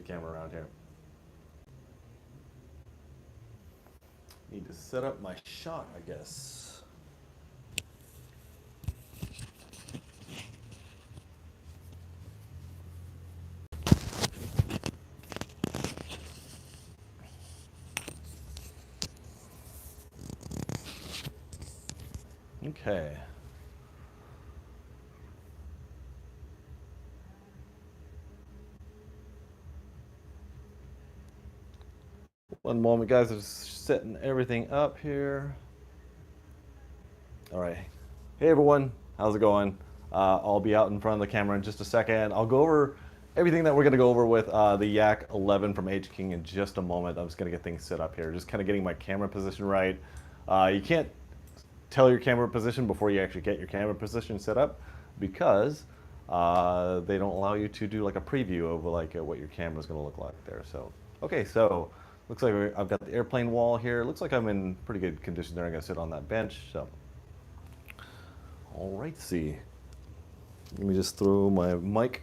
camera around here. Need to set up my shot, I guess. Okay. One moment, guys. I'm just setting everything up here. All right. Hey, everyone. How's it going? I'll be out in front of the camera in just a second. I'll go over everything that we're going to go over with the Yak 11 from H-King in just a moment. I'm just going to get things set up here. Just kind of getting my camera position right. You can't tell your camera position before you actually get your camera position set up because they don't allow you to do like a preview of like what your camera is going to look like there. So, okay, so looks like I've got the airplane wall here. Looks like I'm in pretty good condition there. I'm going to sit on that bench. So, all right, see. Let me just throw my mic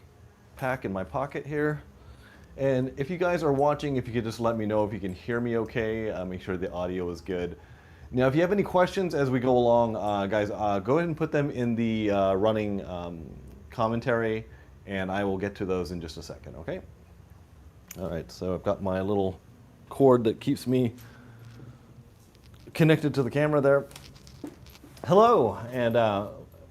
pack in my pocket here. And if you guys are watching, if you could just let me know if you can hear me okay. Make sure the audio is good. Now, if you have any questions as we go along, guys, go ahead and put them in the running commentary, and I will get to those in just a second, okay? All right, so I've got my little cord that keeps me connected to the camera there. Hello, and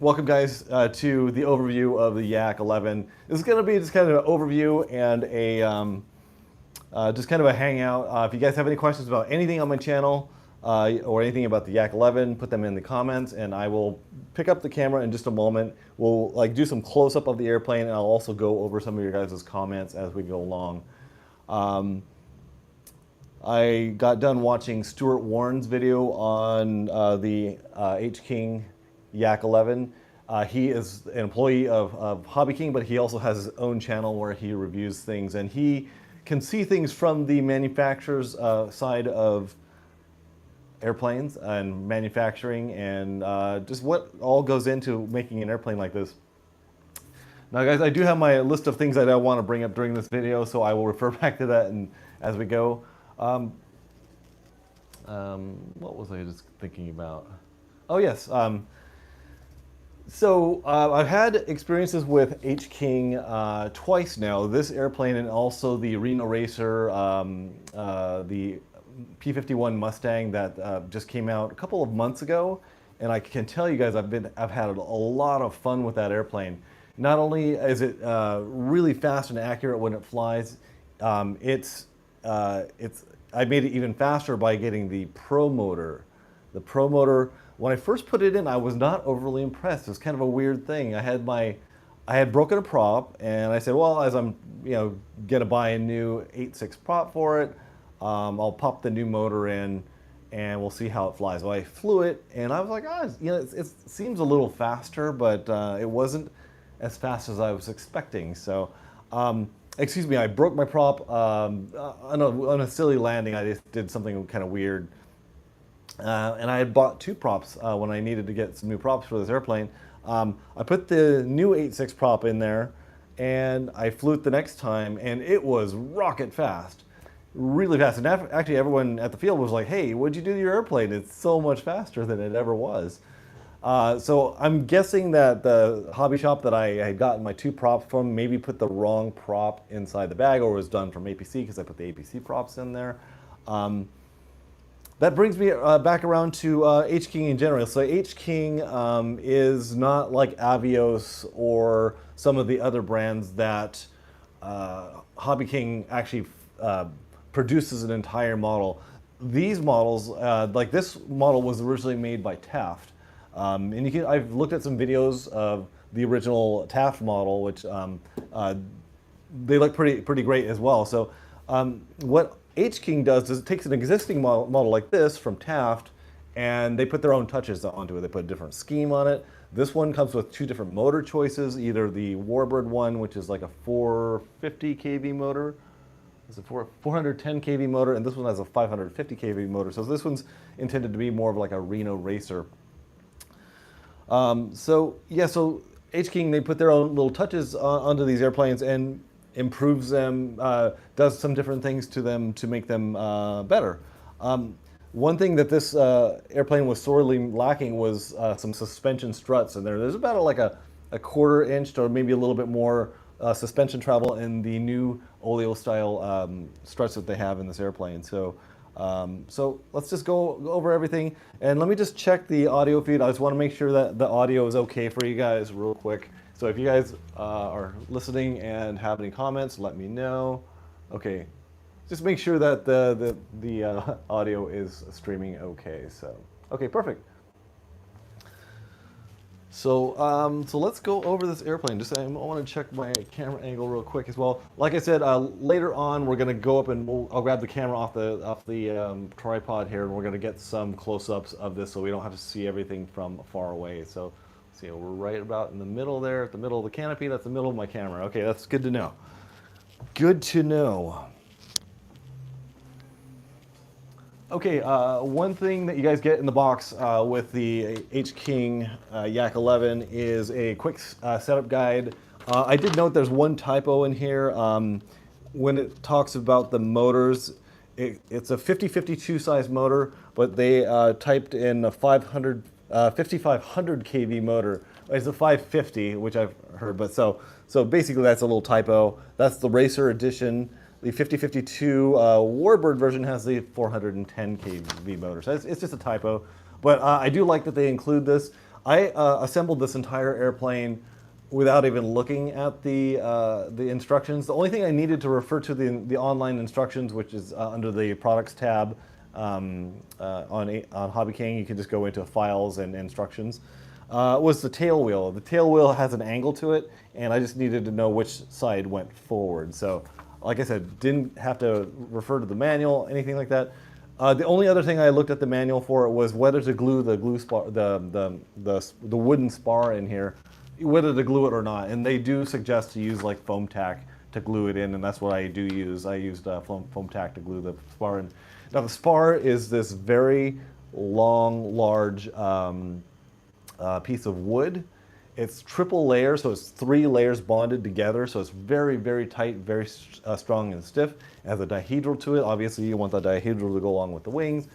welcome, guys, to the overview of the Yak 11. This is going to be just kind of an overview and a just kind of a hangout. If you guys have any questions about anything on my channel, or anything about the Yak 11, put them in the comments, and I will pick up the camera in just a moment. We'll like do some close-up of the airplane, and I'll also go over some of your guys' comments as we go along. I got done watching Stuart Warren's video on the H-King Yak 11. He is an employee of Hobby King, but he also has his own channel where he reviews things, and he can see things from the manufacturer's side of airplanes and manufacturing and just what all goes into making an airplane like this. Now, guys, I do have my list of things that I want to bring up during this video, so I will refer back to that as we go. What was I just thinking about? Oh, yes. So I've had experiences with H-King twice now, this airplane and also the Reno Racer, the P-51 Mustang that just came out a couple of months ago, and I can tell you guys I've had a lot of fun with that airplane. Not only is it really fast and accurate when it flies, I made it even faster by getting the Pro Motor. The Pro Motor, when I first put it in, I was not overly impressed. It was kind of a weird thing. I had broken a prop, and I said, well, as I'm gonna buy a new 8.6 prop for it, I'll pop the new motor in and we'll see how it flies. Well, I flew it and I was like, it seems a little faster, but it wasn't as fast as I was expecting. So, excuse me, I broke my prop on a silly landing. I just did something kind of weird. And I had bought two props when I needed to get some new props for this airplane. I put the new 8.6 prop in there and I flew it the next time and it was rocket fast. Really fast, and actually everyone at the field was like, hey, what'd you do to your airplane? It's so much faster than it ever was. So I'm guessing that the hobby shop that I had gotten my two props from maybe put the wrong prop inside the bag, or was done from APC because I put the APC props in there. That brings me back around to H-King in general. So H-King is not like Avios or some of the other brands that Hobby King actually produces an entire model. These models, like this model was originally made by Taft. And I've looked at some videos of the original Taft model, which they look pretty great as well. So what H-King does is it takes an existing model like this from Taft, and they put their own touches onto it. They put a different scheme on it. This one comes with two different motor choices, either the Warbird one, which is like a 450 kV motor, it's a 410 kV motor, and this one has a 550 kV motor. So this one's intended to be more of like a Reno Racer. So H-King, they put their own little touches onto these airplanes, and improves them, does some different things to them to make them better. One thing that this airplane was sorely lacking was some suspension struts in there. There's about like a quarter inch or maybe a little bit more suspension travel in the new Oleo style struts that they have in this airplane. So let's just go over everything, and let me just check the audio feed. I just want to make sure that the audio is okay for you guys real quick. So if you guys are listening and have any comments, let me know. Okay, just make sure that the audio is streaming okay. So okay, perfect. So let's go over this airplane. Just I want to check my camera angle real quick as well. Like I said, later on we're gonna go up and I'll grab the camera off the tripod here, and we're gonna get some close-ups of this so we don't have to see everything from far away. So see, we're right about in the middle there, at the middle of the canopy. That's the middle of my camera. Okay, that's good to know. Good to know. Okay, one thing that you guys get in the box with the King Yak 11 is a quick setup guide. I did note there's one typo in here. When it talks about the motors, it's a 5052 size motor, but they typed in a 5500 kV motor. It's a 550, which I've heard, but so basically that's a little typo. That's the Racer Edition. The 5052 Warbird version has the 410 kV motor, so it's just a typo. But I do like that they include this. I assembled this entire airplane without even looking at the instructions. The only thing I needed to refer to the online instructions, which is under the products tab on Hobby King, you can just go into files and instructions, was the tail wheel. The tail wheel has an angle to it, and I just needed to know which side went forward. So, like I said, didn't have to refer to the manual, anything like that. The only other thing I looked at the manual for was whether to glue the wooden spar in here, whether to glue it or not. And they do suggest to use like foam tack to glue it in, and that's what I do use. I used foam tack to glue the spar in. Now the spar is this very long, large piece of wood. It's triple layer, so it's 3 layers bonded together, so it's very, very tight, very strong and stiff. It has a dihedral to it. Obviously, you want the dihedral to go along with the wings.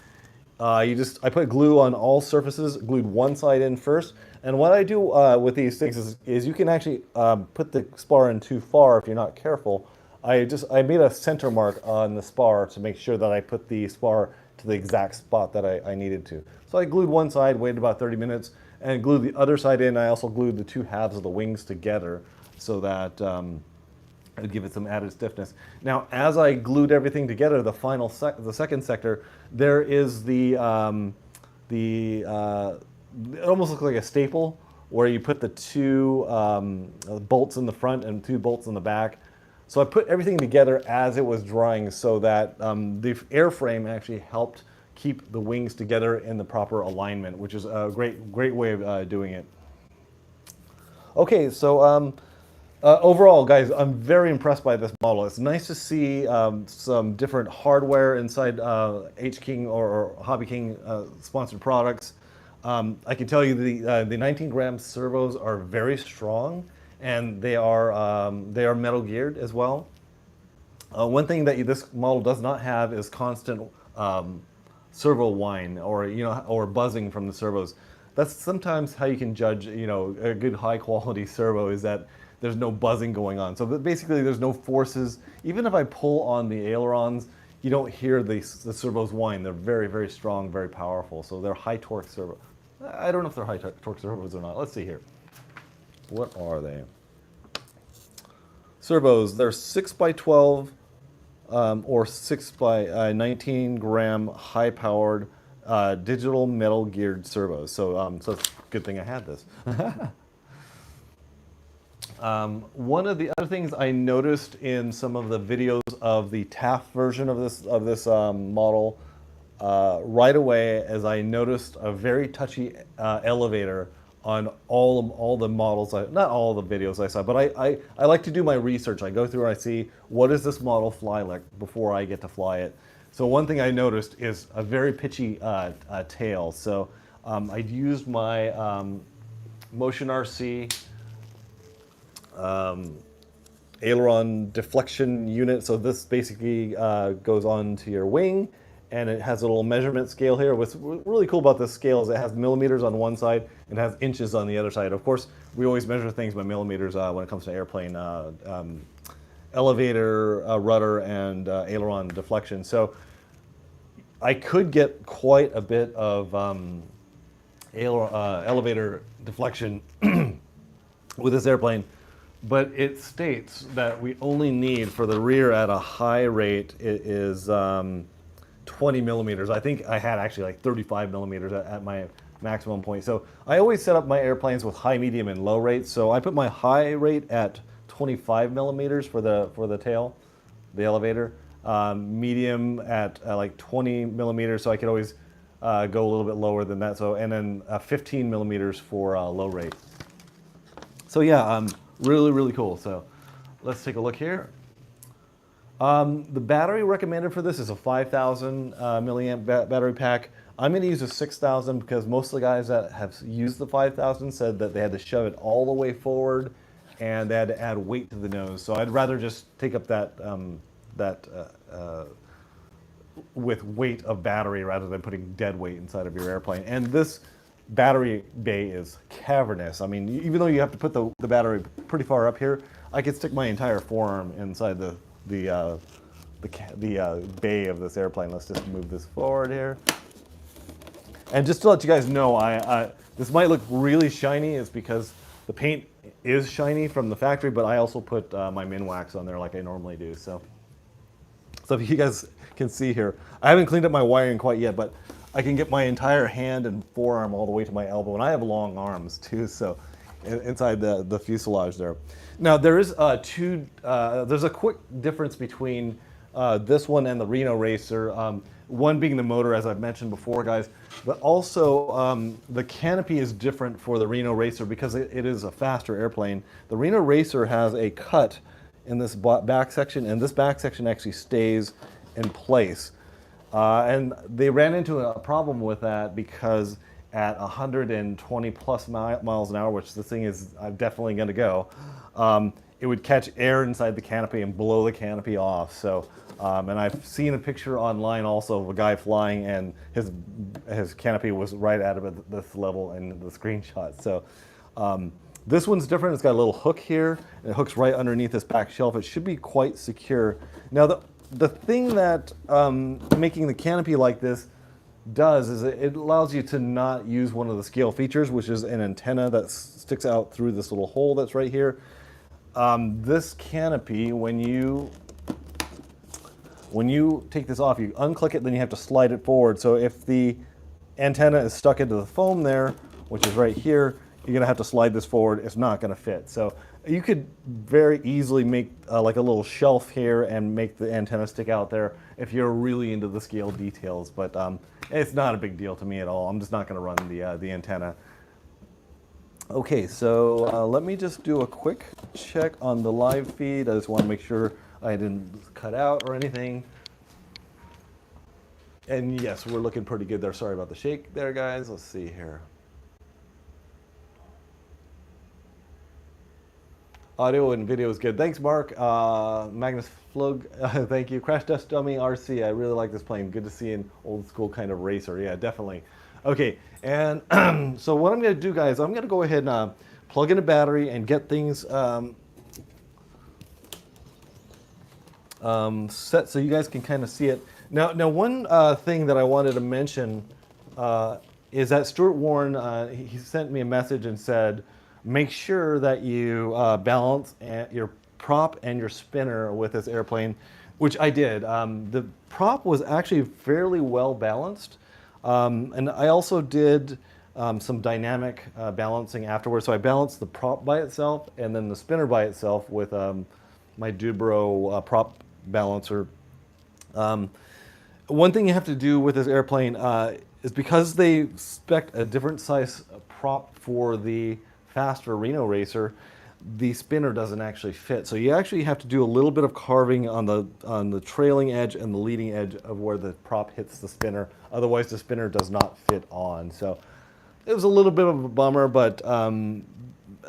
I put glue on all surfaces, glued one side in first. And what I do with these things is you can actually put the spar in too far if you're not careful. I made a center mark on the spar to make sure that I put the spar to the exact spot that I needed to. So I glued one side, waited about 30 minutes, and glued the other side in. I also glued the 2 halves of the wings together so that it would give it some added stiffness. Now, as I glued everything together, the second sector, there is it almost looks like a staple where you put the 2 bolts in the front and 2 bolts in the back. So I put everything together as it was drying so that the airframe actually helped keep the wings together in the proper alignment, which is a great way of doing it. Okay, so overall, guys, I'm very impressed by this model. It's nice to see some different hardware inside King or Hobby King sponsored products. I can tell you the 19-gram servos are very strong, and they are metal geared as well. One thing that this model does not have is constant servo whine or buzzing from the servos. That's sometimes how you can judge a good high quality servo, is that there's no buzzing going on. So basically there's no forces. Even if I pull on the ailerons, you don't hear the servos whine. They're very, very strong, very powerful. So they're high torque servo. I don't know if they're high torque servos or not. Let's see here. What are they? Servos, they're 6x12 or 6x19 gram high-powered digital metal geared servos. So it's a good thing I had this. One of the other things I noticed in some of the videos of the TAF version of this model, right away, as I noticed a very touchy elevator on all the models, not all the videos I saw, but I like to do my research. I go through and I see, what does this model fly like before I get to fly it. So one thing I noticed is a very pitchy tail. So I used my Motion RC aileron deflection unit. So this basically goes on to your wing, and it has a little measurement scale here. What's really cool about this scale is it has millimeters on one side and it has inches on the other side. Of course, we always measure things by millimeters when it comes to airplane elevator, rudder, and aileron deflection. So I could get quite a bit of elevator deflection with this airplane, but it states that we only need for the rear at a high rate it is 20 millimeters. I think I had actually like 35 millimeters at my maximum point. So I always set up my airplanes with high, medium, and low rates. So I put my high rate at 25 millimeters for the tail, the elevator. Medium at like 20 millimeters, so I could always go a little bit lower than that. So, and then 15 millimeters for low rate. So yeah, really, really cool. So let's take a look here. The battery recommended for this is a 5,000 milliamp battery pack. I'm going to use a 6,000 because most of the guys that have used the 5,000 said that they had to shove it all the way forward and they had to add weight to the nose. So I'd rather just take up that with weight of battery rather than putting dead weight inside of your airplane. And this battery bay is cavernous. I mean, even though you have to put the battery pretty far up here, I could stick my entire forearm inside the bay of this airplane. Let's just move this forward here. And just to let you guys know, this might look really shiny. It's because the paint is shiny from the factory, but I also put my Minwax on there like I normally do. So if you guys can see here, I haven't cleaned up my wiring quite yet, but I can get my entire hand and forearm all the way to my elbow, and I have long arms too, so inside the fuselage there. Now there is there's a quick difference between this one and the Reno Racer. One being the motor, as I've mentioned before, guys, but also the canopy is different for the Reno Racer because it is a faster airplane. The Reno Racer has a cut in this back section, and this back section actually stays in place. And they ran into a problem with that because at 120 plus miles an hour, which this thing is definitely going to go, it would catch air inside the canopy and blow the canopy off. So, and I've seen a picture online also of a guy flying, and his canopy was right out of this level in the screenshot. So, this one's different. It's got a little hook here, and it hooks right underneath this back shelf. It should be quite secure. Now, the thing that making the canopy like this does is it allows you to not use one of the scale features, which is an antenna that sticks out through this little hole that's right here. This canopy, when you take this off, you unclick it, then you have to slide it forward. So if the antenna is stuck into the foam there, which is right here, you're going to have to slide this forward. It's not going to fit. So you could very easily make like a little shelf here and make the antenna stick out there if you're really into the scale details. But it's not a big deal to me at all. I'm just not going to run the antenna. Okay, so let me just do a quick check on the live feed. I just want to make sure I didn't cut out or anything. And yes, we're looking pretty good there. Sorry about the shake there, guys. Let's see here. Audio and video is good. Thanks, Mark. Magnus Flug, thank you. Crash Test Dummy RC, I really like this plane. Good to see an old school kind of racer. Yeah, definitely. Okay, and so what I'm going to do, guys, I'm going to go ahead and plug in a battery and get things set so you guys can kind of see it. Now one thing that I wanted to mention is that Stuart Warren, he sent me a message and said, make sure that you balance your prop and your spinner with this airplane, which I did. The prop was actually fairly well balanced. And I also did some dynamic balancing afterwards. So I balanced the prop by itself and then the spinner by itself with my Dubro prop balancer. One thing you have to do with this airplane is because they spec a different size prop for the faster Reno Racer, the spinner doesn't actually fit. So you actually have to do a little bit of carving on the trailing edge and the leading edge of where the prop hits the spinner. Otherwise, the spinner does not fit on. So it was a little bit of a bummer, but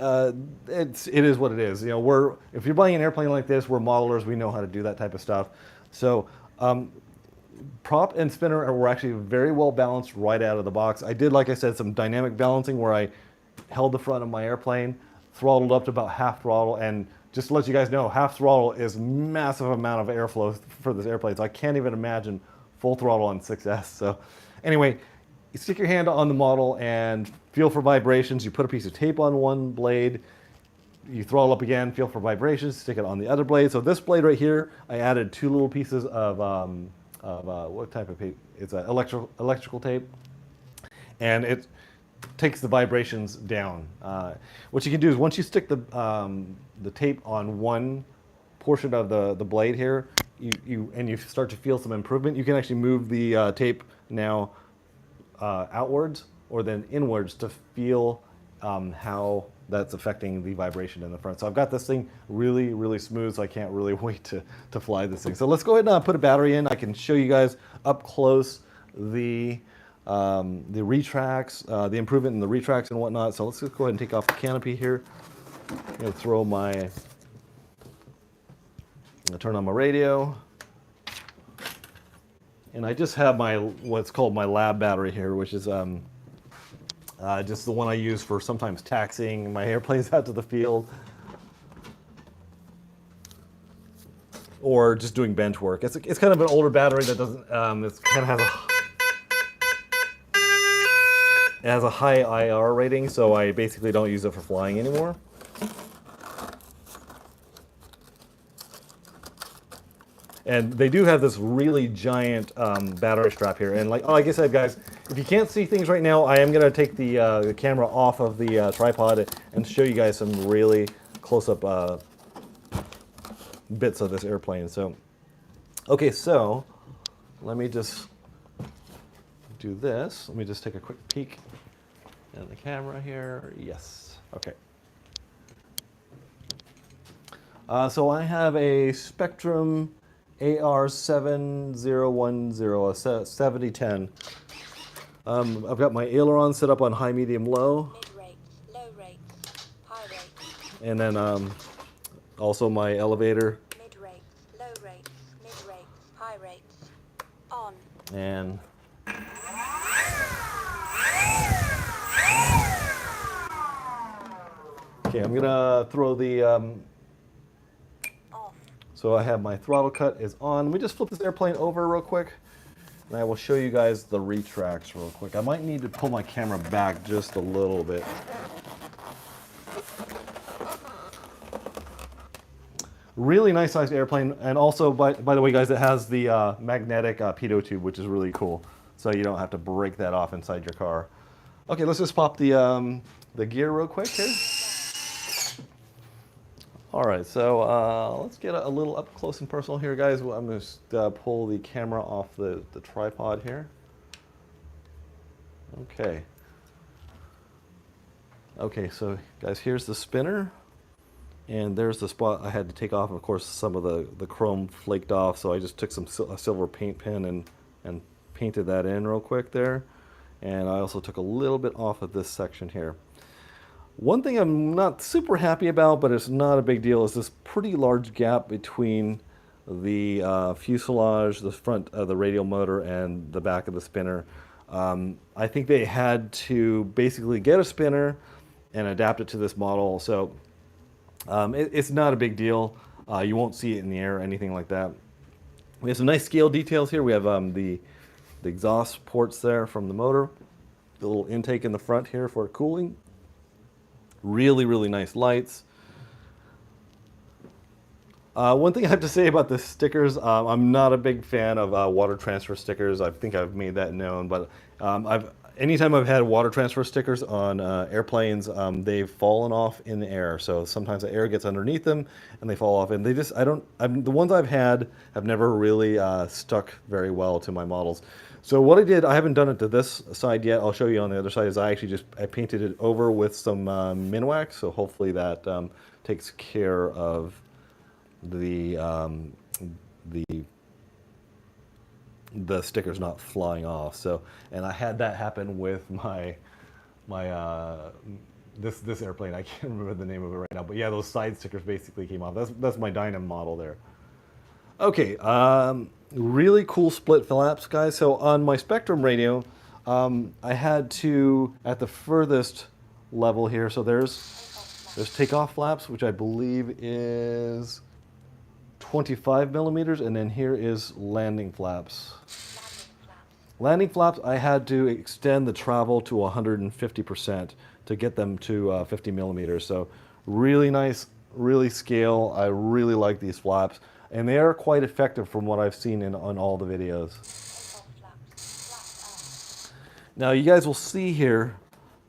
it is what it is. You know, if you're buying an airplane like this, we're modelers. We know how to do that type of stuff. So prop and spinner were actually very well balanced right out of the box. I did, like I said, some dynamic balancing where I held the front of my airplane, throttled up to about half throttle, and just to let you guys know, half throttle is massive amount of airflow for this airplane. So I can't even imagine full throttle on 6S. So anyway, you stick your hand on the model and feel for vibrations. You put a piece of tape on one blade, you throttle up again, feel for vibrations, stick it on the other blade. So this blade right here, I added 2 little pieces of what type of tape? It's electrical tape, and it takes the vibrations down. What you can do is once you stick the tape on one portion of the blade here, you start to feel some improvement. You can actually move the tape now outwards or then inwards to feel how that's affecting the vibration in the front. So I've got this thing really, really smooth, so I can't really wait to fly this thing. So let's go ahead and put a battery in. I can show you guys up close the retracts, the improvement in the retracts and whatnot. So let's just go ahead and take off the canopy here. I'm gonna turn on my radio. And I just have what's called my lab battery here, which is just the one I use for sometimes taxiing my airplanes out to the field, or just doing bench work. It's kind of an older battery that doesn't. It kind of has a high IR rating, so I basically don't use it for flying anymore. And they do have this really giant battery strap here. And like I said, guys, if you can't see things right now, I am going to take the camera off of the tripod and show you guys some really close-up bits of this airplane. So, okay, so let me just do this. Let me just take a quick peek at the camera here. Yes, okay. So I have a Spectrum AR7010, a 7010. I've got my aileron set up on high, medium, low. Mid-rate, low rate, high rate. And then also my elevator. Mid-rate, low rate, mid-rate, high rate. On. And okay, I'm gonna throw the so I have my throttle cut is on. Let me just flip this airplane over real quick, and I will show you guys the retracts real quick. I might need to pull my camera back just a little bit. Really nice sized airplane, and also, by the way, guys, it has the magnetic pitot tube, which is really cool. So you don't have to break that off inside your car. Okay, let's just pop the gear real quick here. All right, so let's get a little up close and personal here, guys. I'm going to pull the camera off the tripod here. Okay. Okay, so guys, here's the spinner. And there's the spot I had to take off. Of course, some of the chrome flaked off, so I just took a silver paint pen and painted that in real quick there. And I also took a little bit off of this section here. One thing I'm not super happy about, but it's not a big deal, is this pretty large gap between the fuselage, the front of the radial motor, and the back of the spinner. I think they had to basically get a spinner and adapt it to this model. So it's not a big deal. You won't see it in the air or anything like that. We have some nice scale details here. We have the exhaust ports there from the motor, the little intake in the front here for cooling. Really, really nice lights. One thing I have to say about the stickers, I'm not a big fan of water transfer stickers. I think I've made that known, but anytime I've had water transfer stickers on airplanes, they've fallen off in the air. So sometimes the air gets underneath them and they fall off, and the ones I've had have never really stuck very well to my models. So what I did, I haven't done it to this side yet, I'll show you on the other side, is I painted it over with some Minwax, so hopefully that takes care of the stickers not flying off. So, and I had that happen with my this airplane. I can't remember the name of it right now, but yeah, those side stickers basically came off. That's my Dynam model there. Okay, really cool split flaps, guys. So on my Spectrum radio, I had to, at the furthest level here, so there's takeoff flaps, which I believe is 25 millimeters, and then here is landing flaps. Landing flaps, I had to extend the travel to 150% to get them to 50 millimeters. So really nice, really scale. I really like these flaps, and they are quite effective from what I've seen on all the videos. Now you guys will see here,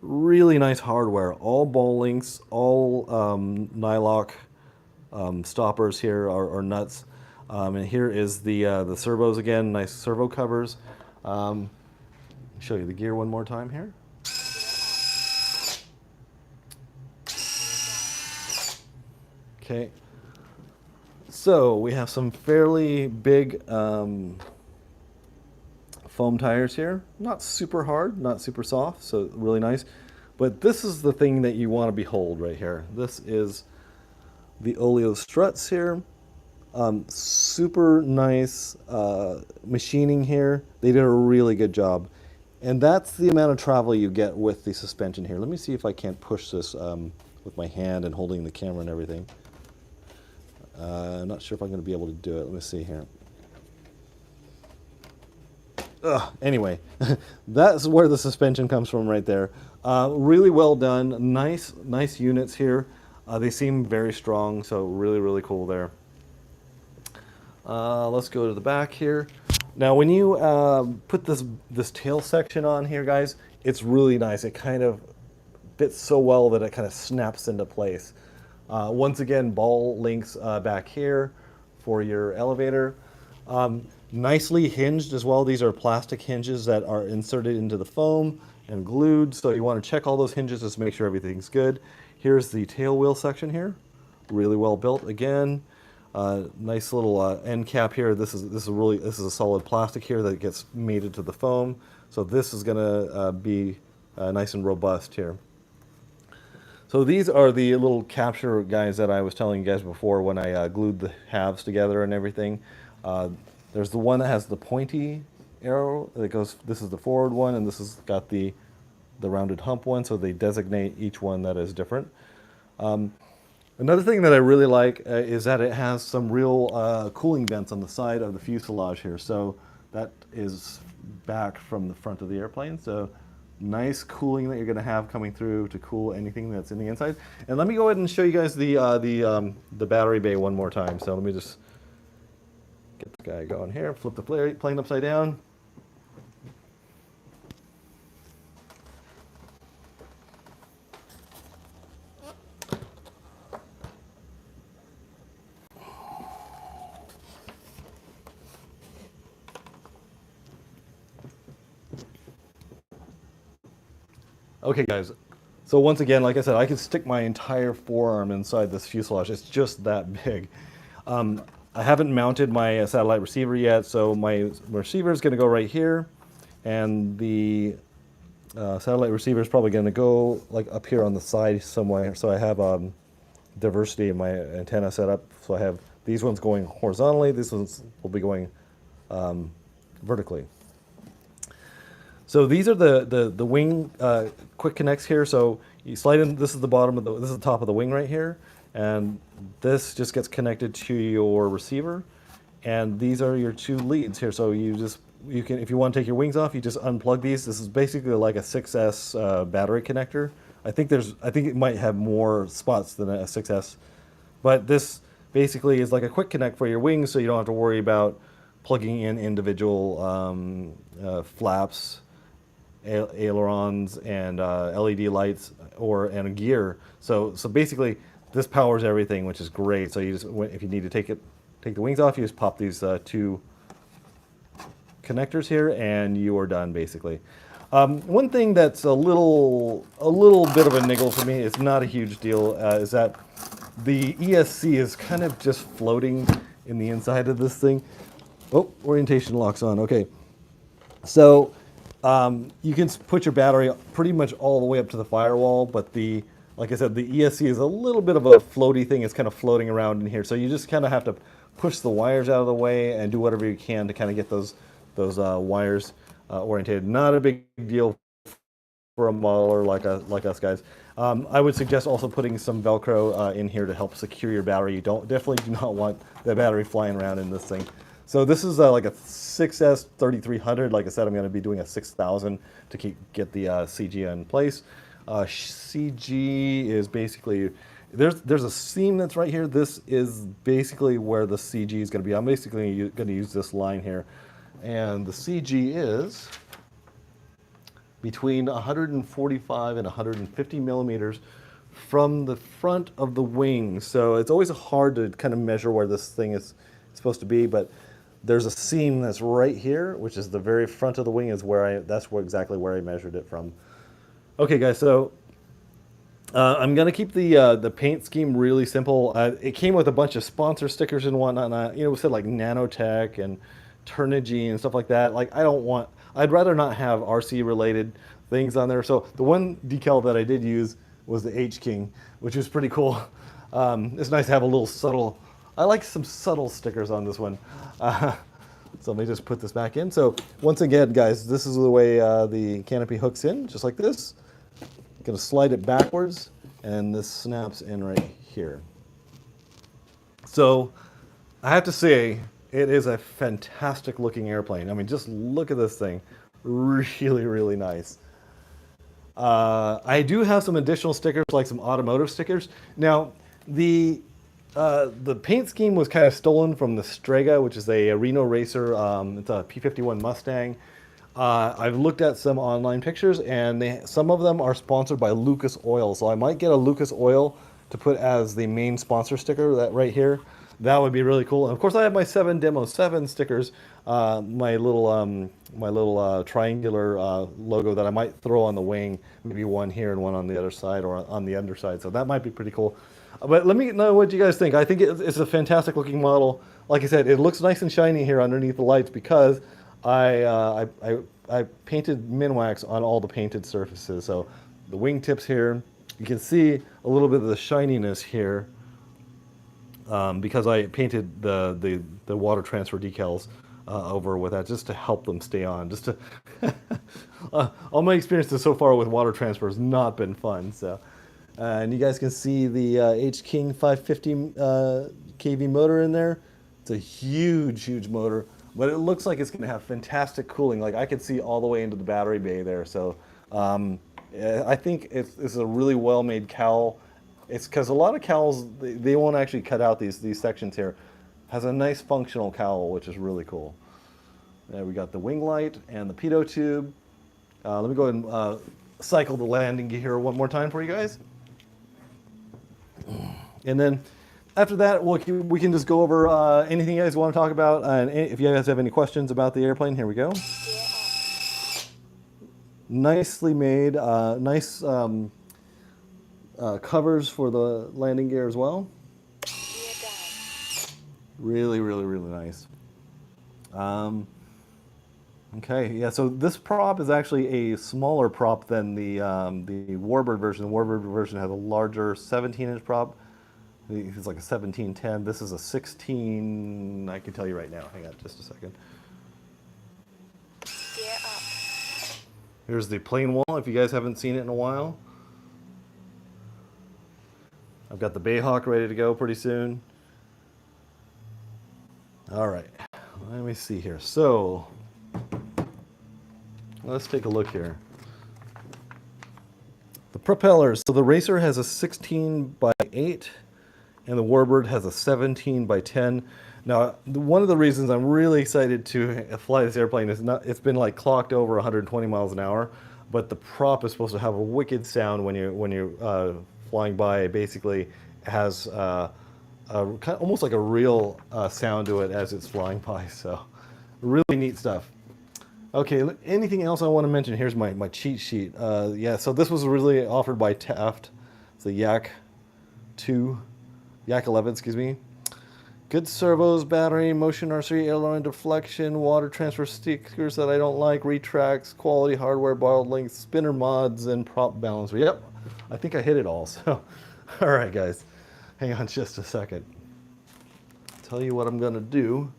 really nice hardware, all ball links, all nylock stoppers here are nuts. And here is the servos again, nice servo covers. Show you the gear one more time here. Okay, so we have some fairly big foam tires here. Not super hard, not super soft, so really nice. But this is the thing that you want to behold right here. This is the oleo struts here. Super nice machining here. They did a really good job. And that's the amount of travel you get with the suspension here. Let me see if I can't push this with my hand and holding the camera and everything. I'm not sure if I'm going to be able to do it. Let me see here. Anyway, that's where the suspension comes from right there. Really well done. Nice units here. They seem very strong, so really cool there. Let's go to the back here. Now, when you put this tail section on here, guys, it's really nice. It kind of fits so well that it kind of snaps into place. Once again, ball links back here for your elevator. Nicely hinged as well. These are plastic hinges that are inserted into the foam and glued. So you want to check all those hinges just to make sure everything's good. Here's the tail wheel section here. Really well built again. Nice little end cap here. This is a solid plastic here that gets mated to the foam. So this is gonna be nice and robust here. So these are the little capture guys that I was telling you guys before when I glued the halves together and everything. There's the one that has the pointy arrow that goes. This is the forward one, and this has got the rounded hump one. So they designate each one that is different. Another thing that I really like is that it has some real cooling vents on the side of the fuselage here. So that is back from the front of the airplane. So nice cooling that you're going to have coming through to cool anything that's in the inside. And let me go ahead and show you guys the battery bay one more time. So let me just get the guy going here. Flip the plane upside down. Okay, guys, so once again, like I said, I could stick my entire forearm inside this fuselage. It's just that big. I haven't mounted my satellite receiver yet, so my receiver is going to go right here, and the satellite receiver is probably going to go like up here on the side somewhere. So I have diversity in my antenna set up. So I have these ones going horizontally. These ones will be going vertically. So these are the wing quick connects here. So you slide in. This is the bottom of this is the top of the wing right here, and this just gets connected to your receiver. And these are your two leads here. So you can, if you want to take your wings off, you just unplug these. This is basically like a 6S battery connector. I think it might have more spots than a 6S, but this basically is like a quick connect for your wings, so you don't have to worry about plugging in individual flaps, ailerons, and LED lights and a gear. So basically, this powers everything, which is great. So you just, if you need to take the wings off, you just pop these two connectors here, and you are done basically. One thing that's a little bit of a niggle for me, it's not a huge deal, is that the ESC is kind of just floating in the inside of this thing. Oh, orientation lock's on. Okay, so you can put your battery pretty much all the way up to the firewall, but the Like I said, the ESC is a little bit of a floaty thing. It's kind of floating around in here. So you just kind of have to push the wires out of the way and do whatever you can to kind of get those wires orientated. Not a big deal for a modeler like us guys. I would suggest also putting some Velcro in here to help secure your battery. You definitely do not want the battery flying around in this thing. So this is like a 6S 3300. Like I said, I'm going to be doing a 6000 to get the CG in place. CG is basically, there's a seam that's right here. This is basically where the CG is going to be. I'm basically going to use this line here. And the CG is between 145 and 150 millimeters from the front of the wing. So it's always hard to kind of measure where this thing is supposed to be, but there's a seam that's right here, which is the very front of the wing, is where exactly where I measured it from. Okay, guys, so I'm gonna keep the paint scheme really simple. It came with a bunch of sponsor stickers and whatnot. You know, it said like Nanotech and Turnigy and stuff like that. Like, I'd rather not have RC related things on there. So the one decal that I did use was the H King, which was pretty cool. It's nice to have a little subtle. I like some subtle stickers on this one. So let me just put this back in. So once again, guys, this is the way the canopy hooks in, just like this. I'm gonna slide it backwards, and this snaps in right here. So I have to say, it is a fantastic looking airplane. I mean, just look at this thing. Really, really nice. I do have some additional stickers, like some automotive stickers. Now, the paint scheme was kind of stolen from the Strega, which is a Reno racer. It's a P51 Mustang. I've looked at some online pictures, and some of them are sponsored by Lucas Oil. So I might get a Lucas Oil to put as the main sponsor sticker, that right here. That would be really cool. And of course, I have my 7 Demo 7 stickers, my little triangular logo that I might throw on the wing, maybe one here and one on the other side or on the underside. So that might be pretty cool. But let me know what you guys think. I think it's a fantastic looking model. Like I said, it looks nice and shiny here underneath the lights because I painted Minwax on all the painted surfaces. So the wingtips here, you can see a little bit of the shininess here. Because I painted the water transfer decals over with that just to help them stay on. Just to all my experiences so far with water transfer has not been fun. So, and you guys can see the H King 550 kV motor in there. It's a huge, huge motor, but it looks like it's going to have fantastic cooling. Like I could see all the way into the battery bay there. So I think it's a really well-made cowl. It's because a lot of cowls, they won't actually cut out these sections here. Has a nice functional cowl, which is really cool. There we got the wing light and the pitot tube. Let me go ahead and cycle the landing gear one more time for you guys. And then after that, we can just go over anything you guys want to talk about. And if you guys have any questions about the airplane, here we go. Nicely made, nice covers for the landing gear as well. Really, really, really nice. Okay, yeah, so this prop is actually a smaller prop than the Warbird version. The Warbird version has a larger 17-inch prop. It's like a 1710. This is a 16, I can tell you right now. Hang on just a second. Here's the plane wall, if you guys haven't seen it in a while. I've got the Bayhawk ready to go pretty soon. All right, let me see here. So let's take a look here. The propellers. So the Racer has a 16x8 and the Warbird has a 17x10. Now, one of the reasons I'm really excited to fly this airplane is it's been like clocked over 120 miles an hour, but the prop is supposed to have a wicked sound when you're flying by. It basically has almost like a real sound to it as it's flying by. So really neat stuff. Okay, anything else I want to mention? Here's my cheat sheet. Yeah, so this was really offered by Taft. It's the Yak 11, excuse me. Good servos, battery, motion RC, aileron, deflection, water transfer stickers that I don't like, retracts, quality hardware, borrowed links, spinner mods, and prop balancer. Yep, I think I hit it all. So, all right, guys, hang on just a second. Tell you what I'm gonna do.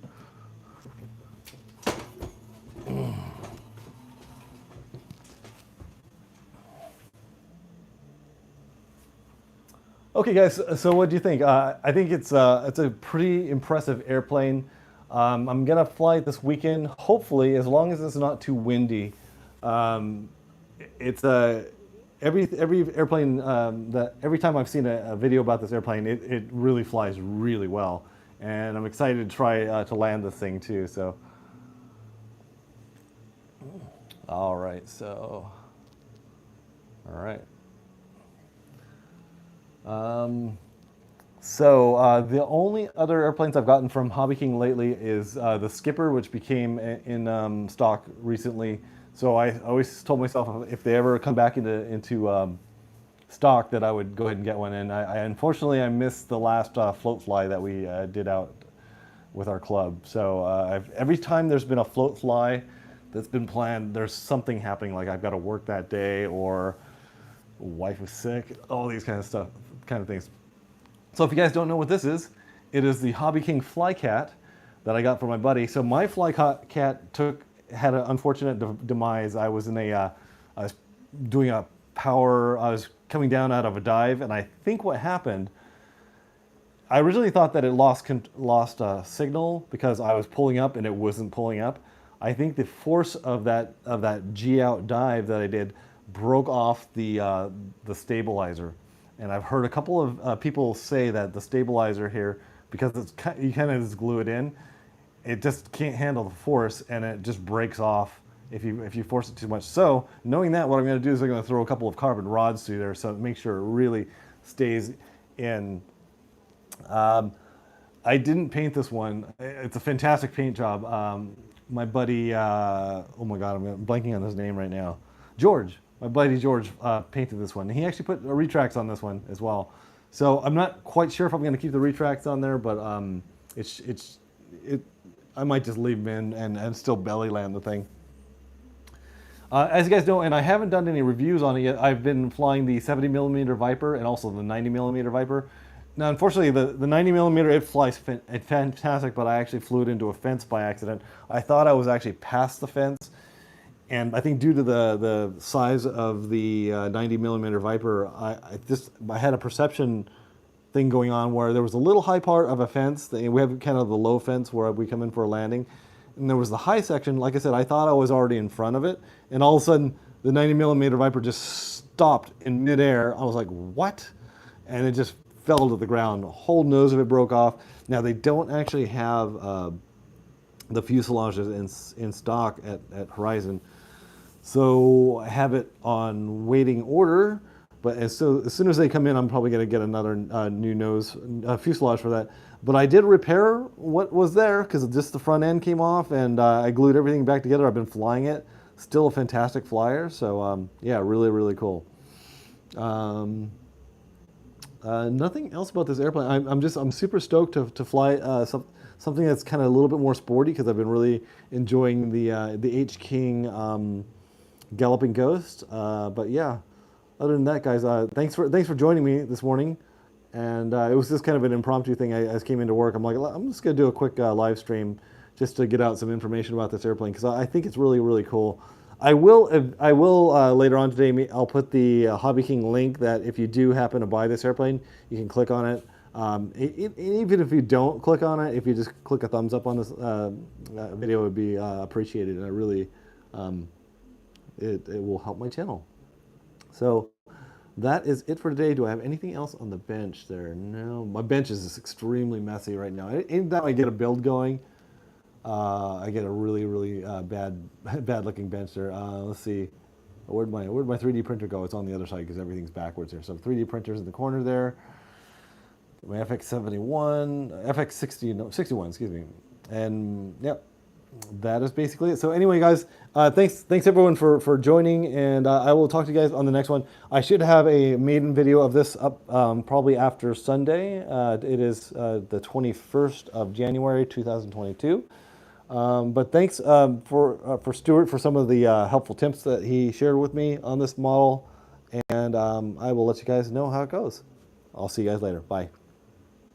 Okay, guys. So, what do you think? I think it's a pretty impressive airplane. I'm gonna fly it this weekend. Hopefully, as long as it's not too windy. It's every airplane that every time I've seen a video about this airplane, it really flies really well, and I'm excited to try to land this thing too. So, all right. So, all right. The only other airplanes I've gotten from Hobby King lately is the Skipper, which became in stock recently. So I always told myself if they ever come back into stock that I would go ahead and get one. And unfortunately I missed the last float fly that we did out with our club. So every time there's been a float fly that's been planned, there's something happening. Like I've got to work that day, or wife is sick, all these kind of things. So if you guys don't know what this is, it is the Hobby King Flycat that I got from my buddy. So my Flycat had an unfortunate demise. I was I was doing a power, I was coming down out of a dive, and I think what happened, I originally thought that it lost signal because I was pulling up and it wasn't pulling up. I think the force of that G-out dive that I did broke off the stabilizer. And I've heard a couple of people say that the stabilizer here, because you kind of just glue it in, it just can't handle the force and it just breaks off if you force it too much. So knowing that, what I'm going to do is I'm going to throw a couple of carbon rods through there so make sure it really stays in. I didn't paint this one. It's a fantastic paint job. My buddy, oh my God, I'm blanking on his name right now. George. My buddy George painted this one. He actually put retracts on this one as well. So I'm not quite sure if I'm going to keep the retracts on there, but I might just leave them in and still belly land the thing. As you guys know, and I haven't done any reviews on it yet, I've been flying the 70mm Viper and also the 90mm Viper. Now, unfortunately, the 90mm, it flies fantastic, but I actually flew it into a fence by accident. I thought I was actually past the fence. And I think due to the size of the 90mm Viper, I had a perception thing going on where there was a little high part of a fence. We have kind of the low fence where we come in for a landing. And there was the high section. Like I said, I thought I was already in front of it. And all of a sudden, the 90mm Viper just stopped in midair. I was like, what? And it just fell to the ground. The whole nose of it broke off. Now, they don't actually have the fuselages in stock at Horizon. So I have it on waiting order, but as soon as they come in, I'm probably going to get another new nose fuselage for that. But I did repair what was there because just the front end came off, and I glued everything back together. I've been flying it. Still a fantastic flyer. So yeah, really, really cool. Nothing else about this airplane. I'm super stoked to fly something that's kind of a little bit more sporty because I've been really enjoying the H King Galloping Ghost. But yeah, other than that, guys, thanks for joining me this morning. And it was just kind of an impromptu thing. I just came into work. I'm like, I'm just gonna do a quick live stream just to get out some information about this airplane because I think it's really, really cool. I will later on today, I'll put the Hobby King link that if you do happen to buy this airplane, you can click on it. Even if you don't click on it, if you just click a thumbs up on this video, it would be appreciated. And I really, it will help my channel. So that is it for today. Do I have anything else on the bench there? No, my bench is extremely messy right now. Anytime I get a build going, I get a really, really bad looking bench there. Let's see, where'd my 3D printer go? It's on the other side because everything's backwards here. So 3D printers in the corner there. My FX61, excuse me. And yep, that is basically it. So anyway, guys, thanks everyone for joining, and I will talk to you guys on the next one. I should have a maiden video of this up probably after Sunday. It is the 21st of January 2022. But thanks for Stuart for some of the helpful tips that he shared with me on this model. and I will let you guys know how it goes. I'll see you guys later. Bye.